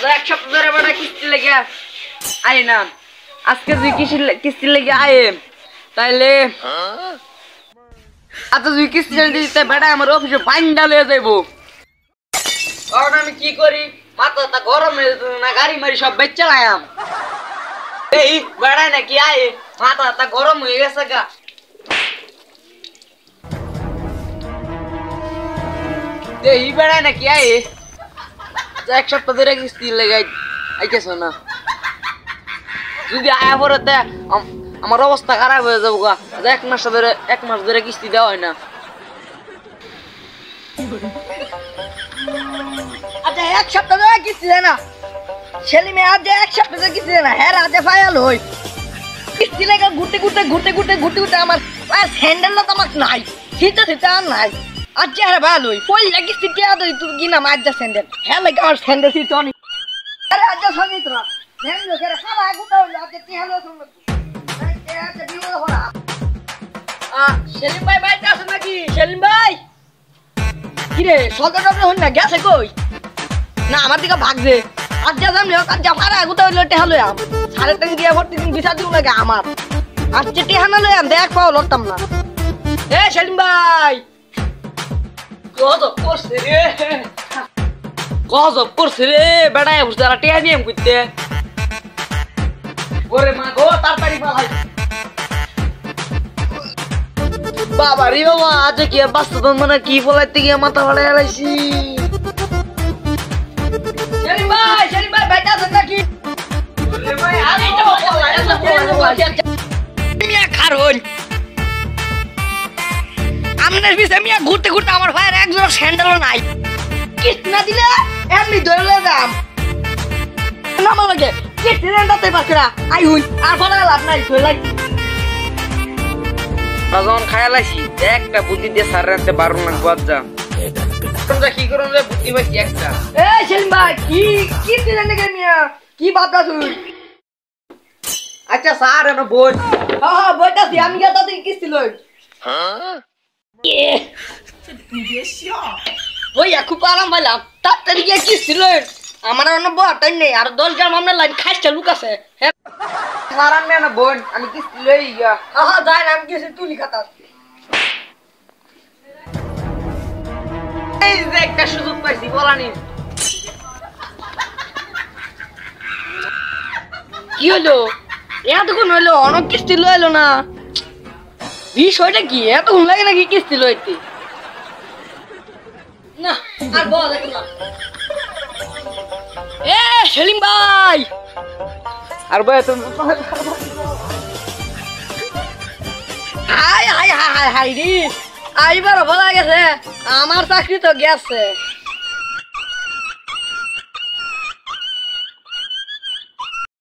এক সপ্তাহ ধরে বেটা কিস্তি লেগে আয় না, আজকে তুই কিস্তি লেগে আয় তাইলে আচ্ছা তুই কিস্তি দিতে বেটা আমার অফিসে বাইন্ডা লয়ে যাইবো। কারণ আমি কি করি, মাথা গরম হয়ে যেত না, গাড়ি মারি সব বেচ চালাম। এই বেড়ায় নাকি আয়, মাথা গরম হয়ে গেছে গা। এই বেড়ায় নাকি আয়, এক সপ্তাহ ধরে কিস্তি লেগে আইতেছ না। যদি আয়া পরে আমার অবস্থা খারাপ হয়ে যাবো গা। এক মাস ধরে কিস্তি দেওয়া হয় না। আচ্ছা এক সপ্তাহ ধরে কিস্তি দেয় না, ছেলে মেয়ে আজ এক সপ্তাহ ধরে কিস্তি দেয় না, হ্যাঁ রাতে ফায়াল হই কিস্তি লেগে ঘুরতে আমার স্যান্ডেলটা তো আমার নাই, শীতে আর নাই। আজ হ্যাঁ ভালো হই পয়লা কিস্তি টিয়া দই তুই কিনা মার যা স্যান্ডেল, হ্যাঁ লাগে আমার স্যান্ডেল শীত অনেক। আরে আজ সঙ্গীত না স্যান্ডেল করে খাওয়া গুতা হইলো আজ টিয়া হলো তুমি বিয়ে হলা। সেলিম ভাই বাইরে আছেন নাকি? সেলিম ভাই কিরে সদর হন না গেছে কই? না আমার দিকে ভাগছে আজ যা জানলে আজ যা ফারা গুতা হইলো টেহা লই আম সাড়ে তিন দিয়ে ভর্তি দিন বিচার দিব লাগে আমার। আজ যে টেহা না লই আম দেখ পাও লড়তাম না। এ সেলিম ভাই গজব করছে রে বেড়ায় বুঝতে টিয়া নিয়ে করতে। ওরে মা গো তাড়াতাড়ি পালাই। বাবা রে বাবা, আজ কি আর বাস্তব মানে কি বলাইতে গিয়ে মাথা ফাড়াই আলাইছি। সেলিম ভাই বাইটা আছেন নাকি? মিয়া খারুন আমনের পিছে মিয়া ঘুরতে আমার ভাইয়ের একজোড়া স্যান্ডেলও নাই, কিস্তি না দিলে এমনি ধরে লয়ে যাম নামা লাগে কিস্তি দেনটাতে পারছিনা আই হুই আর ফলা লাভ নাই ধরে লাগি। যখন খায়ালাইছি একটা বুদ্ধি দিয়ে সার রাখতে পারো না গজ্জা। তোমরা কি করো রে, বুদ্ধি পাইছি একটা। এ সেলিম ভাই কি কিস্তি দেন নাকি মিয়া কি বাতা তুই? আচ্ছা স্যার এনো বই। হ্যাঁ বইতাছি আমি গিয়া তাতে কিস্তি লই। বইয়া খুব আরাম পাইলাম তাড়াতাড়ি গিয়া কিস্তি লই। আমার অন্য বটাই নেই আর 10 গ্রাম আমরা লাইন খাইছে লুক আছে। হ্যাঁ স্যার আমি এনো বই, আমি কিস্তি লই গিয়া। হ্যাঁ যাই না আমি কিস্তি তুলি খাতা। এই যে একটা সুযোগ পাইছি বলানি। কি হলো এতক্ষণ হইলো অনেক কিস্তি লইলো না, বিষয়টা কি এতক্ষণ লাগে নাকি কিস্তি লইতে? না আর বল দেখলাম। এ সেলিম ভাই আর বই তুমি high high high high high রে আইবার বলা গেছে আমার চাকরি তো গেছে।